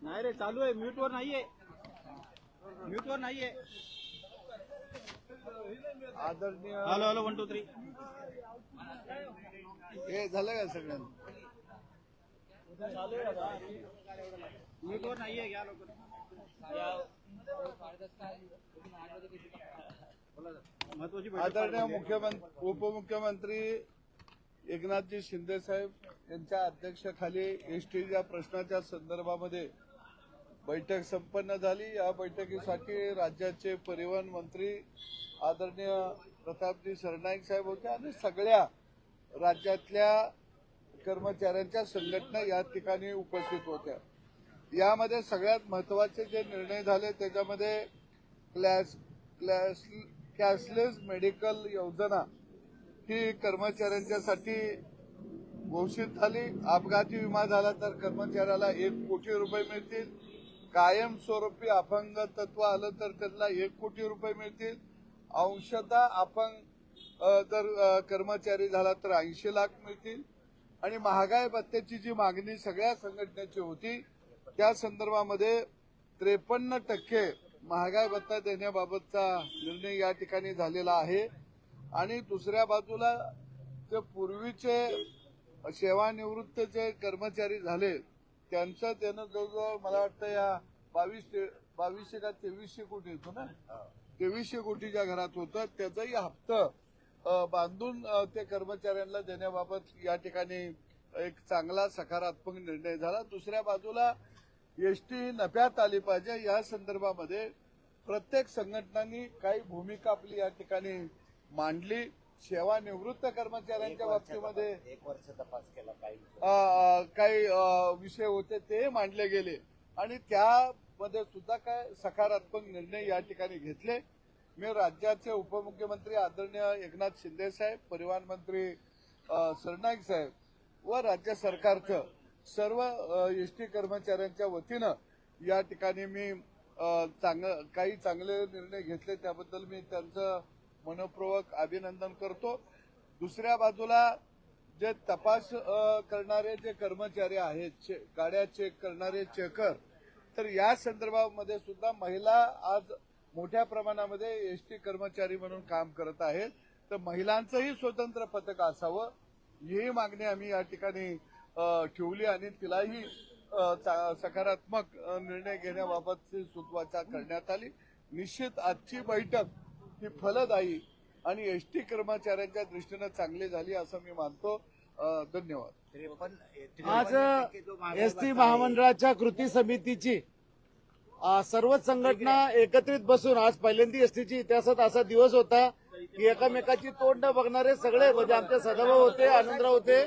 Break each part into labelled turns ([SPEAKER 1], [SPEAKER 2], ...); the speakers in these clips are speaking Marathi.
[SPEAKER 1] नाही रे, चालू आहे. म्यूटवर नाहीये, म्यूटवर नाहीये.
[SPEAKER 2] आदरणीय
[SPEAKER 1] हॅलो हॅलो 1 2 3
[SPEAKER 2] हे झालं का सगळ्यांना?
[SPEAKER 1] म्यूटवर नाहीये, घ्या लवकर.
[SPEAKER 2] आदरणीय मुख्यमंत्री उपमुख्यमंत्री एकनाथजी शिंदे साहेब यांच्या अध्यक्षतेखाली एसटीच्या प्रश्नाच्या संदर्भामध्ये बैठक संपन्न झाली। या बैठकीसाठी राज्याचे परिवहन मंत्री आदरणीय प्रतापजी सरनाईक साहेब होते आणि सगळ्या राज्यातल्या कर्मचाऱ्यांच्या संघटना या ठिकाणी उपस्थित होत्या। यामध्ये सगळ्यात महत्त्वाचे जे निर्णय झाले त्याच्यामध्ये कॅशलेस मेडिकल योजना ही कर्मचाऱ्यांच्यासाठी घोषित झाली। अपघाती विमा झाला तर कर्मचाऱ्याला 1 कोटी रुपये मिळतील। कायमस्वरूपी अपंगत्व आलं तर त्यांना 1 कोटी रुपये मिळतील। अंशतः अपंग जर कर्मचारी झाला तर 80 लाख मिळतील। आणि महागाई भत्त्याची जी मागणी सगळ्या संघटनेची होती त्या संदर्भामध्ये 53% महागाई भत्ता देण्याबाबतचा निर्णय या ठिकाणी झालेला आहे। आणि दुसऱ्या बाजूला जे पूर्वीचे सेवानिवृत्त जे कर्मचारी झाले त्यांचं देणं जवळजवळ मला वाटतं या 2200 का 2300 कोटी होतं ना, 2300 कोटीच्या घरात होतं। त्याचाही हप्ता बांधून ते कर्मचाऱ्यांना देण्याबाबत या ठिकाणी एक चांगला सकारात्मक निर्णय झाला। दुसऱ्या बाजूला एसटी नफ्यात आली पाहिजे या संदर्भामध्ये प्रत्येक संघटनांनी काही भूमिका आपली या ठिकाणी मांडली। सेवानिवृत्त कर्मचाऱ्यांच्या बाबतीमध्ये
[SPEAKER 3] 1 वर्ष तपास केला,
[SPEAKER 2] काही विषय होते ते मांडले गेले आणि त्यामध्ये सुद्धा काय सकारात्मक निर्णय या ठिकाणी घेतले। मी राज्याचे उपमुख्यमंत्री आदरणीय एकनाथ शिंदे साहेब, परिवहन मंत्री सरनाईक साहेब व राज्य सरकारचं सर्व एसटी कर्मचाऱ्यांच्या वतीनं या ठिकाणी मी काही चांगले निर्णय घेतले त्याबद्दल मी त्यांचं मनपूर्वक अभिनंदन करतो। दुसऱ्या बाजूला जे तपास करणारे जे कर्मचारी आहेत, गाड्या चेक करणारे चेकर, तर या संदर्भामध्ये सुद्धा महिला आज मोठ्या प्रमाणामध्ये एसटी कर्मचारी म्हणून काम करत आहेत। तर महिलांचंही स्वतंत्र पथक असावं ही मागणी आम्ही या ठिकाणी ठेवली आणि तिलाही सकारात्मक निर्णय घेण्याबाबतची सुचना करण्यात आली। निश्चित आजची बैठक ही फलदायी आणि एसटी कर्मचाऱ्यांच्या दृष्टीने चांगली झाली असं मी मानतो। धन्यवाद।
[SPEAKER 4] आज एसटी महामंडळाच्या कृती समितीची सर्वच संघटना एकत्रित बसून आज पहिल्यांदा एसटीच्या इतिहासात असा दिवस होता की एकमेकाची तोंड बघणारे सगळे म्हणजे आमचे सदाभाऊ होते, आनंदराव होते,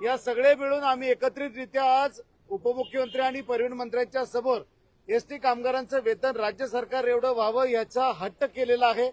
[SPEAKER 4] या सगळे मिळून आम्ही एकत्रितरित्या आज उपमुख्यमंत्री आणि परिवहन मंत्र्यांच्या समोर एसटी कामगारांचं वेतन राज्य सरकार एवढं व्हावं याचा हट्ट केलेला आहे।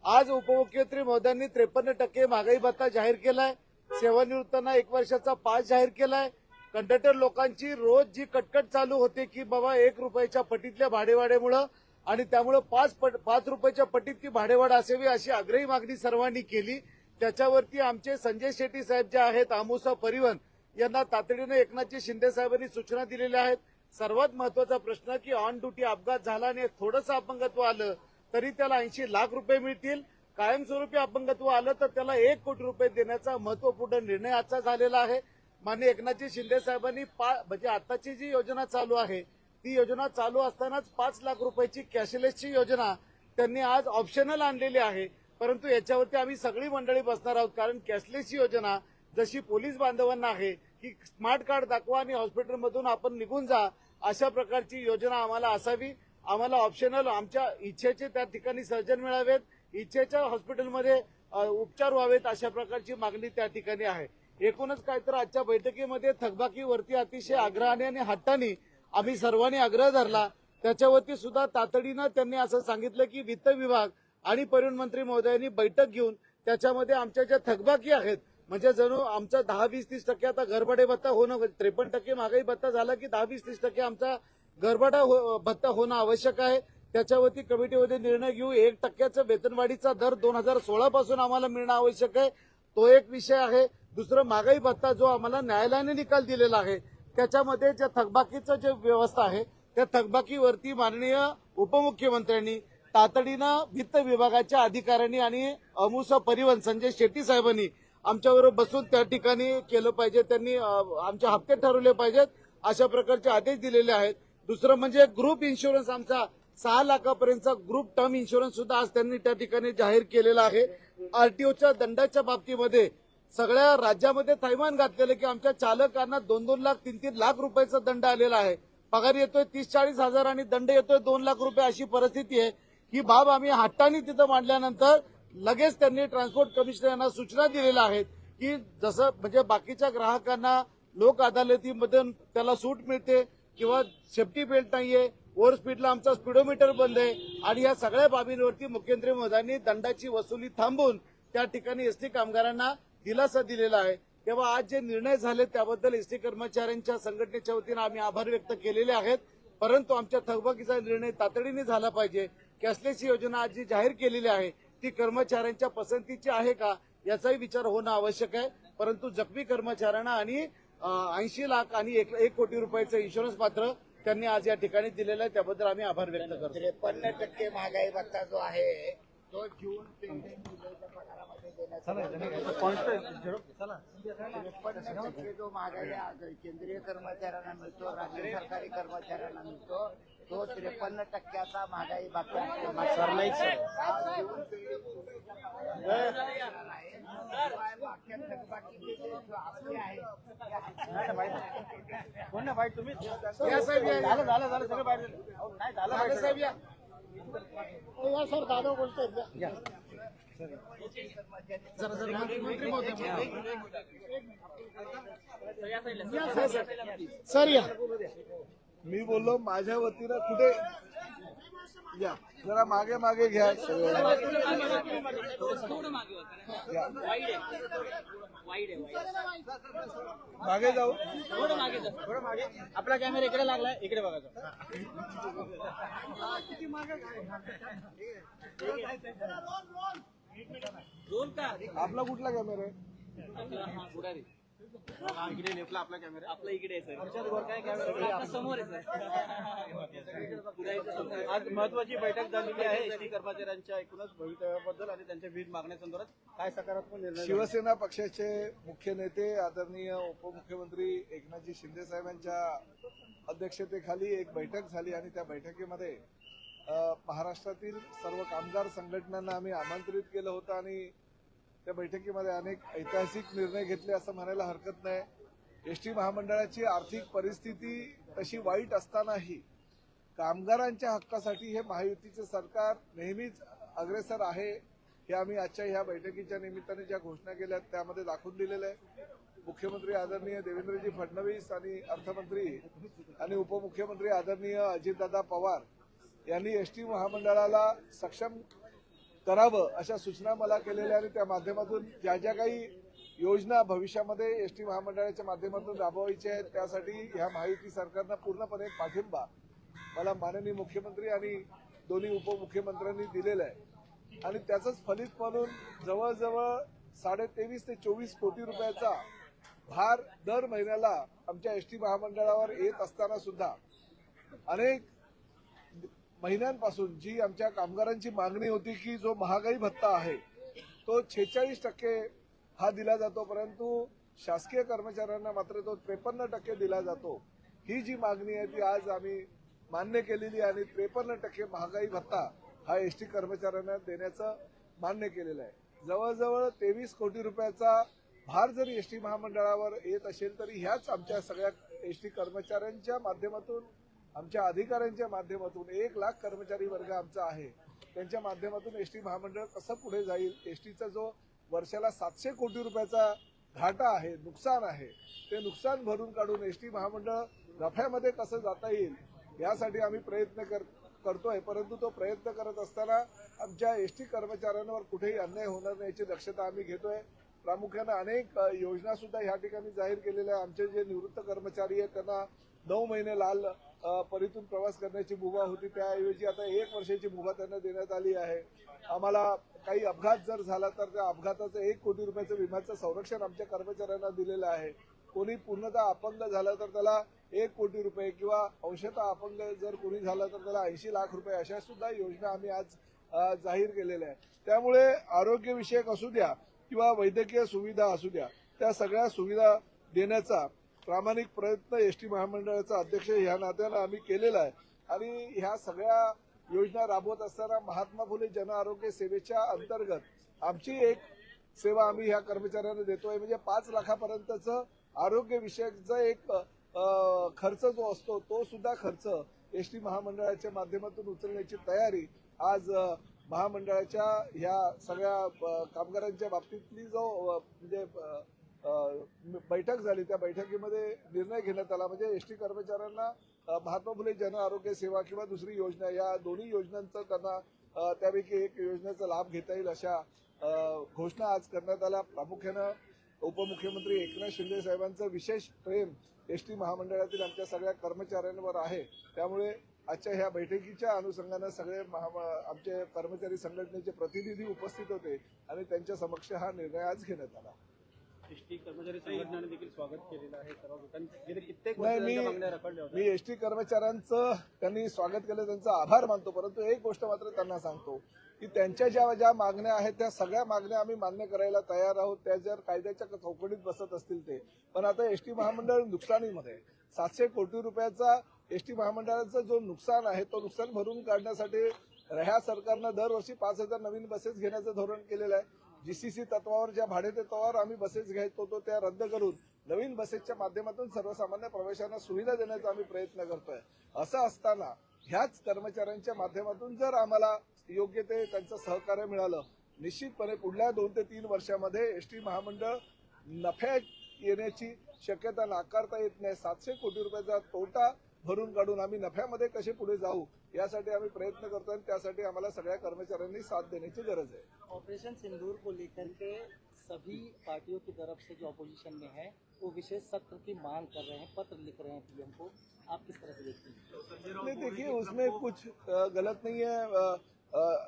[SPEAKER 4] आज उपमुख्यमंत्री महोदयांनी 53% महागाई भत्ता जाहीर केलाय। सेवानिवृत्तांना 1 वर्षाचा पास जाहीर केलाय। कंडक्टर लोकांची रोज जी कटकट चालू होते की बाबा 1 रुपयाच्या पटीतल्या भाडेवाढीमुळे आणि त्यामुळे 5 रुपयाच्या पटीत ती भाडेवाढ असावी अशी आग्रही मागणी सर्वांनी केली। त्याच्यावरती आमचे संजय शेट्टी साहेब जे आहेत आमोसा परिवहन यांना तातडीने एकनाथजी शिंदे साहेबांनी सूचना दिलेल्या आहेत। सर्वात महत्वाचा प्रश्न की ऑन ड्युटी अपघात झाला आणि थोडंसं अपंगत्व आलं तरी त्याला 80 लाख रुपये मिळतील। कायमस्वरूपी अपंगत्व आलं तर त्याला 1 कोटी रुपये देण्याचा महत्वपूर्ण निर्णय आजचा झालेला आहे। माननीय एकनाथजी शिंदे साहेबांनी म्हणजे आताची जी योजना चालू आहे ती योजना चालू असतानाच 5 लाख रुपयाची कॅशलेसची योजना त्यांनी आज ऑप्शनल आणलेली आहे। परंतु याच्यावरती आम्ही सगळी मंडळी बसणार आहोत कारण कॅशलेसची योजना जशी पोलीस बांधवांना आहे की स्मार्ट कार्ड दाखवा आणि हॉस्पिटलमधून आपण निघून जा अशा प्रकारची योजना आम्हाला असावी। आम्हाला ऑप्शनल आमच्या इच्छेचे त्या ठिकाणी सर्जन मिळावेत, इच्छेच्या हॉस्पिटलमध्ये उपचार व्हावेत अशा प्रकारची मागणी त्या ठिकाणी आहे। एकूणच काय तर आजच्या बैठकीमध्ये थकबाकीवरती अतिशय आग्रहाने आणि हट्टाने आम्ही सर्वांनी आग्रह धरला। त्याच्यावरती सुद्धा तातडीनं त्यांनी असं सांगितलं की वित्त विभाग आणि परिवहन मंत्री महोदयांनी बैठक घेऊन त्याच्यामध्ये आमच्या ज्या थकबाकी आहेत म्हणजे जणू आमचा 10-20-30% आता घरभाडे भत्ता होणं 53% महागाई भत्ता झाला की 10-20-30% आमचा घरभाडा भत्ता होणं आवश्यक आहे। त्याच्यावरती कमिटीमध्ये निर्णय घेऊ। 1% वेतनवाढीचा दर 2016 पासून आम्हाला मिळणं आवश्यक आहे, तो एक विषय आहे। दुसरं महागाई भत्ता जो आम्हाला न्यायालयाने निकाल दिलेला आहे त्याच्यामध्ये जे थकबाकीचं जे व्यवस्था आहे त्या थकबाकीवरती माननीय उपमुख्यमंत्र्यांनी तातडीनं वित्त विभागाच्या अधिकाऱ्यांनी आणि अमुस परिवहन संजय शेट्टी साहेबांनी आमच्याबरोबर बसून त्या ठिकाणी केलं पाहिजे. त्यांनी आमचे हप्ते ठरवले पाहिजेत अशा प्रकारचे आदेश दिलेले आहेत. दुसरं म्हणजे ग्रुप इन्शुरन्स आमचा 6 लाखापर्यंतचा ग्रुप टर्म इन्शुरन्स सुद्धा आज त्यांनी त्या ठिकाणी जाहीर केलेला आहे. आरटीओच्या दंडाच्या बाबतीमध्ये सगळ्या राज्यामध्ये थैमान घातलेलं की आमच्या चालकांना 2-2 लाख 3-3 लाख रुपयाचा दंड आलेला आहे. पगार येतोय 30-40 हजार आणि दंड येतोय 2 लाख रुपये अशी परिस्थिती आहे. ही बाब आम्ही हट्टाने तिथं मांडल्यानंतर लगेच त्यांनी ट्रान्सपोर्ट कमिशनर यांना सूचना दिलेल्या आहेत की जसं म्हणजे बाकीच्या ग्राहकांना लोक अदालतीमधून त्याला सूट मिळते किंवा सेफ्टी बेल्ट नाहीये, ओव्हर स्पीडला आमचा स्पीडोमीटर बंद आहे आणि या सगळ्या बाबींवरती मुख्यमंत्री महोदयांनी दंडाची वसुली थांबवून त्या ठिकाणी एसटी कामगारांना दिलासा दिलेला आहे. तेव्हा आज जे निर्णय झाले त्याबद्दल एसटी कर्मचाऱ्यांच्या संघटनेच्या वतीनं आम्ही आभार व्यक्त केलेले आहेत. परंतु आमच्या थकबाकीचा निर्णय तातडीने झाला पाहिजे. कॅशलेस योजना आज जी जाहीर केलेली आहे ती कर्मचाऱ्यांच्या पसंतीची आहे का याचाही विचार होणं आवश्यक आहे. परंतु जखमी कर्मचाऱ्यांना आणि 80 लाख आणि 1 कोटी रुपयाचं इन्शुरन्स मात्र त्यांनी आज या ठिकाणी दिलेलं आहे. त्याबद्दल आम्ही आभार व्यक्त करतो.
[SPEAKER 3] 53% महागाई भत्ता जो आहे तो जून ते जुलैच्या पगारामध्ये देण्यात आला. 53% जो महागाई केंद्रीय कर्मचाऱ्यांना मिळतो, राज्य सरकारी कर्मचाऱ्यांना मिळतो, तो 53% महागाई भत्ता
[SPEAKER 1] कोण ना बाईट तुम्ही
[SPEAKER 4] या साहेब या.
[SPEAKER 1] झालं सगळं बाहेर नाही झालं
[SPEAKER 4] साहेब या.
[SPEAKER 3] सर दादा बोलतोय
[SPEAKER 4] मंत्री महोदय
[SPEAKER 3] सर या.
[SPEAKER 2] मी बोललो माझ्या वतीनं कुठे या जरा मागे मागे घ्या मागे जाऊ.
[SPEAKER 1] थोडं मागे आपला कॅमेरा इकडे लागलाय, इकडे बघा. रोल का
[SPEAKER 2] आपला कुठला कॅमेरा आहे?
[SPEAKER 1] इकडे लेफ्टला आपला कॅमेरा, आपला इकडे आहे सर. काय कॅमेरा समोर आहे सर. आज महत्वाची बैठक झालेली आहे एसटी कर्मचाऱ्यांच्या एकूणच भवितव्याबद्दल आणि त्यांच्या विविध मागण्यासंदर्भात काय सकारात्मक निर्णय.
[SPEAKER 2] शिवसेना पक्षाचे मुख्य नेते आदरणीय उपमुख्यमंत्री एकनाथजी शिंदे साहेबांच्या अध्यक्षतेखाली एक बैठक झाली आणि त्या बैठकीमध्ये महाराष्ट्रातील सर्व कामगार संघटनांना आम्ही आमंत्रित केलं होतं आणि त्या बैठकीमध्ये अनेक ऐतिहासिक निर्णय घेतले असं म्हणायला हरकत नाही. एसटी महामंडळाची आर्थिक परिस्थिती तशी वाईट असतानाही कामगारांच्या हक्कासाठी हे महायुतीचे सरकार नेहमीच अग्रेसर आहे हे आम्ही आजच्या ह्या बैठकीच्या निमित्ताने ज्या घोषणा केल्या त्यामध्ये दाखवून दिलेलं आहे. मुख्यमंत्री आदरणीय देवेंद्रजी फडणवीस आणि अर्थमंत्री आणि उपमुख्यमंत्री आदरणीय अजितदादा पवार यांनी एसटी महामंडळाला सक्षम करावं अशा सूचना मला केलेल्या आणि त्या माध्यमातून ज्या ज्या काही योजना भविष्यामध्ये एसटी महामंडळाच्या माध्यमातून राबवायच्या आहेत त्यासाठी ह्या महायुती सरकारनं पूर्णपणे पाठिंबा मला माननीय मुख्यमंत्री आणि दोन्ही उपमुख्यमंत्र्यांनी दिलेलं आहे आणि त्याचंच फलित म्हणून जवळजवळ 23.5 ते 24 कोटी रुपयाचा भार दर महिन्याला आमच्या एसटी महामंडळावर येत असताना सुद्धा अनेक महिन्यांपासून जी आमच्या कामगारांची मागणी होती की जो महागाई भत्ता आहे तो 46% हा दिला जातो, परंतु शासकीय कर्मचाऱ्यांना मात्र तो 53% दिला जातो. ही जी मागणी आहे ती आज आम्ही मान्य केलेली आणि 53% महागाई भत्ता हा एसटी कर्मचाऱ्यांना देण्याचं मान्य केलेलं आहे. जवळजवळ 23 कोटी रुपयाचा भार जरी एसटी महामंडळावर येत असेल तरी ह्याच आमच्या सगळ्या एसटी कर्मचाऱ्यांच्या माध्यमातून आमच्या अधिकाऱ्यांच्या माध्यमातून 1 लाख कर्मचारी वर्ग आमचा आहे त्यांच्या माध्यमातून एसटी महामंडळ कसं पुढे जाईल, एसटीचा जो वर्षाला 700 कोटी रुपयाचा घाटा आहे, नुकसान आहे, ते नुकसान भरून काढून एसटी महामंडळ नफ्यामध्ये कसं जाता येईल यासाठी आम्ही प्रयत्न करतोय. परंतु तो प्रयत्न करत असताना आमच्या एसटी कर्मचाऱ्यांवर कुठेही अन्याय होणार नाही याची दक्षता आम्ही घेतोय. प्रामुख्याने अनेक योजना सुद्धा ह्या ठिकाणी जाहीर केलेल्या. आमचे जे निवृत्त कर्मचारी आहेत त्यांना 9 महिने लाल परीतून प्रवास करण्याची मुभा होती, त्याऐवजी आता 1 वर्षाची मुभा त्यांना देण्यात आली आहे. आम्हाला काही अपघात जर झाला तर त्या अपघाताचं 1 कोटी रुपयाचं विम्याचं संरक्षण आमच्या कर्मचाऱ्यांना दिलेलं आहे. कोणी पूर्णतः अपंग झालं तर त्याला 1 कोटी रुपये किंवा अंशतः अपंग जर कोणी झालं तर त्याला 80 लाख रुपये अशा सुद्धा योजना आम्ही आज जाहीर केलेल्या आहे. त्यामुळे आरोग्यविषयक असू द्या किंवा वैद्यकीय सुविधा असू द्या, त्या सगळ्या सुविधा देण्याचा प्रामाणिक प्रयत्न एसटी महामंडळाचा अध्यक्ष ह्या नात्यानं आम्ही केलेला आहे. आणि ह्या सगळ्या योजना राबवत असताना महात्मा फुले जन आरोग्य सेवेच्या अंतर्गत आमची एक सेवा आम्ही ह्या कर्मचाऱ्यांना देतोय. म्हणजे 5 लाखापर्यंतचं आरोग्य विषयकचा एक खर्च जो असतो तो सुद्धा खर्च एसटी महामंडळाच्या माध्यमातून उचलण्याची तयारी आज महामंडळाच्या ह्या सगळ्या कामगारांच्या बाबतीतली जो म्हणजे बैठक झाली त्या बैठकीमध्ये निर्णय घेण्यात आला. म्हणजे एसटी कर्मचाऱ्यांना महात्मा फुले जन आरोग्य सेवा किंवा दुसरी योजना या दोन्ही योजनांचा त्यांना त्यापैकी एक योजनेचा लाभ घेता येईल अशा घोषणा आज करण्यात आल्या. प्रामुख्यानं उपमुख्यमंत्री एकनाथ शिंदे साहेबांचं विशेष प्रेम एसटी महामंडळातील आमच्या सगळ्या कर्मचाऱ्यांवर आहे. त्यामुळे आजच्या ह्या बैठकीच्या अनुषंगानं सगळे आमचे कर्मचारी संघटनेचे प्रतिनिधी उपस्थित होते आणि त्यांच्या समक्ष हा निर्णय आज घेण्यात आला.
[SPEAKER 1] एसटी कर्मचारी संघटनेने देखील स्वागत केलेलं आहे. सर्व लोकांनी गेले कित्येक
[SPEAKER 2] नाही,
[SPEAKER 1] वर्ष मागण्या रखडल्या होत्या.
[SPEAKER 2] मी एसटी कर्मचाऱ्यांचं त्यांनी स्वागत केलं, त्यांचा आभार मानतो. परंतु एक गोष्ट मात्र त्यांना सांगतो की त्यांच्या ज्या मागण्या आहेत त्या सगळ्या मागण्या आम्ही मान्य करायला तयार आहोत, त्या जर कायद्याच्या चौकटीत बसत असतील ते. पण आता एसटी महामंडळ नुकसानीमध्ये 700 कोटी रुपयाचा एसटी महामंडळाचं जो नुकसान आहे तो नुकसान भरून काढण्यासाठी ह्या सरकारनं दरवर्षी 5,000 नवीन बसेस घेण्याचं धोरण केलेलं आहे. जीसीसी तत्वावर ज्या भाडे तत्वावर आम्ही बसेस घ्यायचो तो त्या रद्द करून नवीन बसेसच्या माध्यमातून सर्वसामान्य प्रवाशांना सुविधा देण्याचा आम्ही प्रयत्न करतोय. असं असताना ह्याच कर्मचाऱ्यांच्या माध्यमातून जर आम्हाला योग्य ते त्यांचं सहकार्य मिळालं, निश्चितपणे पुढल्या 2 ते 3 वर्षामध्ये एसटी महामंडळ नफ्यात येण्याची शक्यता नाकारता येत नाही. 700 कोटी रुपयाचा तोटा भरून काढून आम्ही नफ्यामध्ये कसे पुढे जाऊ यासाठी आम्ही प्रयत्न करतोय आणि त्यासाठी आम्हाला सगळ्या कर्मचाऱ्यांनी साथ देण्याची गरज आहे.
[SPEAKER 5] ऑपरेशन सिंदूर को लेकर के सभी पार्टियों की तरफ से जो अपोजिशन में है वो विशेष सत्र की मांग कर रहे हैं, पत्र लिख रहे हैं पीएम को. आप किस तरह से देखते हैं?
[SPEAKER 2] नहीं, देखिए उसमें कुछ गलत नहीं है.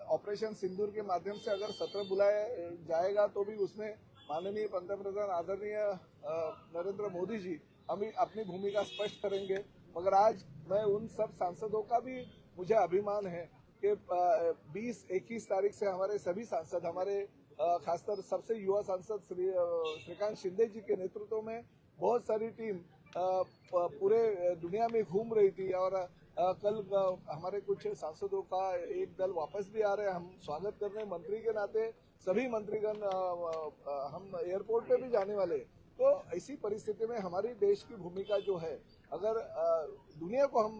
[SPEAKER 2] ऑपरेशन सिंदूर के माध्यम से अगर सत्र बुलाया जाएगा तो भी उसमें माननीय पंतप्रधान आदरणीय नरेंद्र मोदी जी हम अपनी भूमिका स्पष्ट करेंगे. मगर आज मैं उन सब सांसदों का भी मुझे अभिमान है कि 20-21 तारीख से हमारे सभी सांसद, हमारे खासकर सबसे युवा सांसद श्रीकांत शिंदे जी के नेतृत्व में बहुत सारी टीम पूरे दुनिया में घूम रही थी. और कल हमारे कुछ सांसदों का एक दल वापस भी आ रहे हैं. हम स्वागत कर रहे हैं मंत्री के नाते. सभी मंत्रीगण हम एयरपोर्ट पे भी जाने वाले. तो ऐसी परिस्थिति में हमारी देश की भूमिका जो है, अगर दुनिया को हम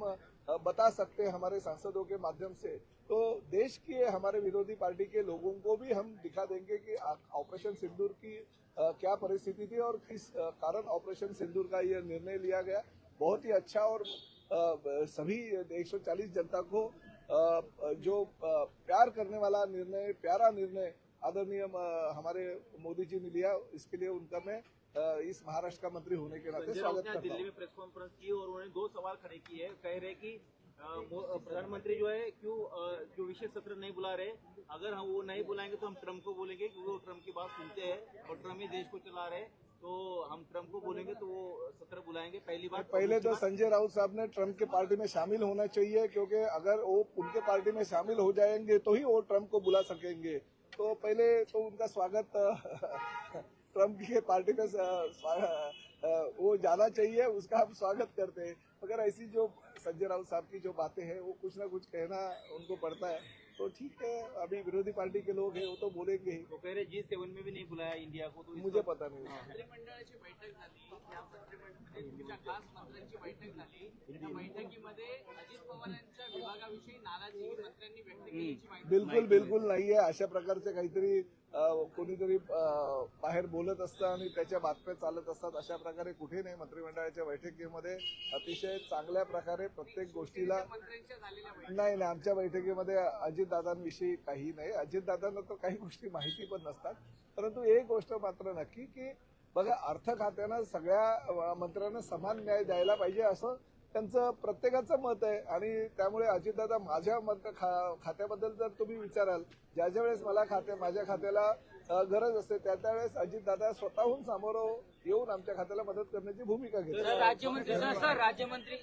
[SPEAKER 2] बता सकते हैं हमारे सांसदों के माध्यम से, तो देश के हमारे विरोधी पार्टी के लोगों को भी हम दिखा देंगे कि ऑपरेशन सिंदूर की क्या परिस्थिति थी और किस कारण ऑपरेशन सिंदूर का यह निर्णय लिया गया. बहुत ही अच्छा और सभी 140 जनता को जो प्यार करने वाला निर्णय, प्यारा निर्णय आदरणीय हमारे मोदी जी ने लिया, इसके लिए उनका मैं इस महाराष्ट्र का मंत्री होने के नाते स्वागत करता हूँ.
[SPEAKER 6] दिल्ली में प्रेस कॉन्फ्रेंस की और उन्होंने 2 सवाल खड़े किए. कह रहे कि प्रधानमंत्री जो है क्यों जो विशेष सत्र नहीं बुला रहे. अगर हम वो नहीं बुलाएंगे तो हम ट्रम्प को बोलेंगे क्योंकि वो ट्रम्प की बात सुनते हैं और ट्रम्प ही देश को चला रहे. तो हम ट्रम्प को बोलेंगे तो वो सत्र बुलाएंगे. पहली बात.
[SPEAKER 2] पहले तो संजय राउत साहब ने ट्रम्प के पार्टी में शामिल होना चाहिए, क्योंकि अगर वो उनके पार्टी में शामिल हो जाएंगे तो ही वो ट्रम्प को बुला सकेंगे. तो पहले तो उनका स्वागत ट्रम्प की पार्टी में वो जाना चाहिए, उसका हम स्वागत करते हैं. मगर ऐसी जो संजय राउत साहब की जो बातें हैं वो कुछ ना कुछ कहना उनको पड़ता है. तो ठीक है, अभी विरोधी पार्टी के लोग हैं वो तो बोलेंगे ही.
[SPEAKER 6] वो कह रहे G7 में भी नहीं बुलाया इंडिया को. तो
[SPEAKER 2] मुझे पता नहीं.
[SPEAKER 7] मंत्रिमंडळाची बैठक झाली, या मंत्रिमंडळामध्ये तुमच्या खास मंत्र्यांची बैठक झाली. त्या बैठकीमध्ये अजित पवार यांच्या विभागाविषयी नाराजी मंत्र्यांनी व्यक्त केल्याची माहिती.
[SPEAKER 2] बिलकुल नाही आहे. अशा प्रकारचे काहीतरी कोणीतरी बाहेर बोलत असतं आणि त्याच्या बातम्या चालत असतात. अशा प्रकारे कुठे नाही. मंत्रिमंडळाच्या बैठकीमध्ये अतिशय चांगल्या प्रकारे प्रत्येक गोष्टीला
[SPEAKER 7] मंत्र्यांच्या झालेल्या बैठक.
[SPEAKER 2] नाही, आमच्या बैठकीमध्ये अजितदादांविषयी काही नाही. अजितदादांना तर काही गोष्टी माहिती पण नसतात. परंतु एक गोष्ट मात्र नक्की की बघा, अर्थ खात्यानं सगळ्या मंत्र्यांना समान न्याय द्यायला पाहिजे असं त्यांचं प्रत्येकाचं मत आहे आणि त्यामुळे अजितदादा माझ्या खात्याबद्दल जर तुम्ही विचाराल, ज्या वेळेस मला माझ्या खात्याला गरज असते त्यावेळेस अजितदादा स्वतःहून सामोरं येऊन आमच्या खात्याला मदत करण्याची भूमिका घेतात.
[SPEAKER 7] राज्यमंत्री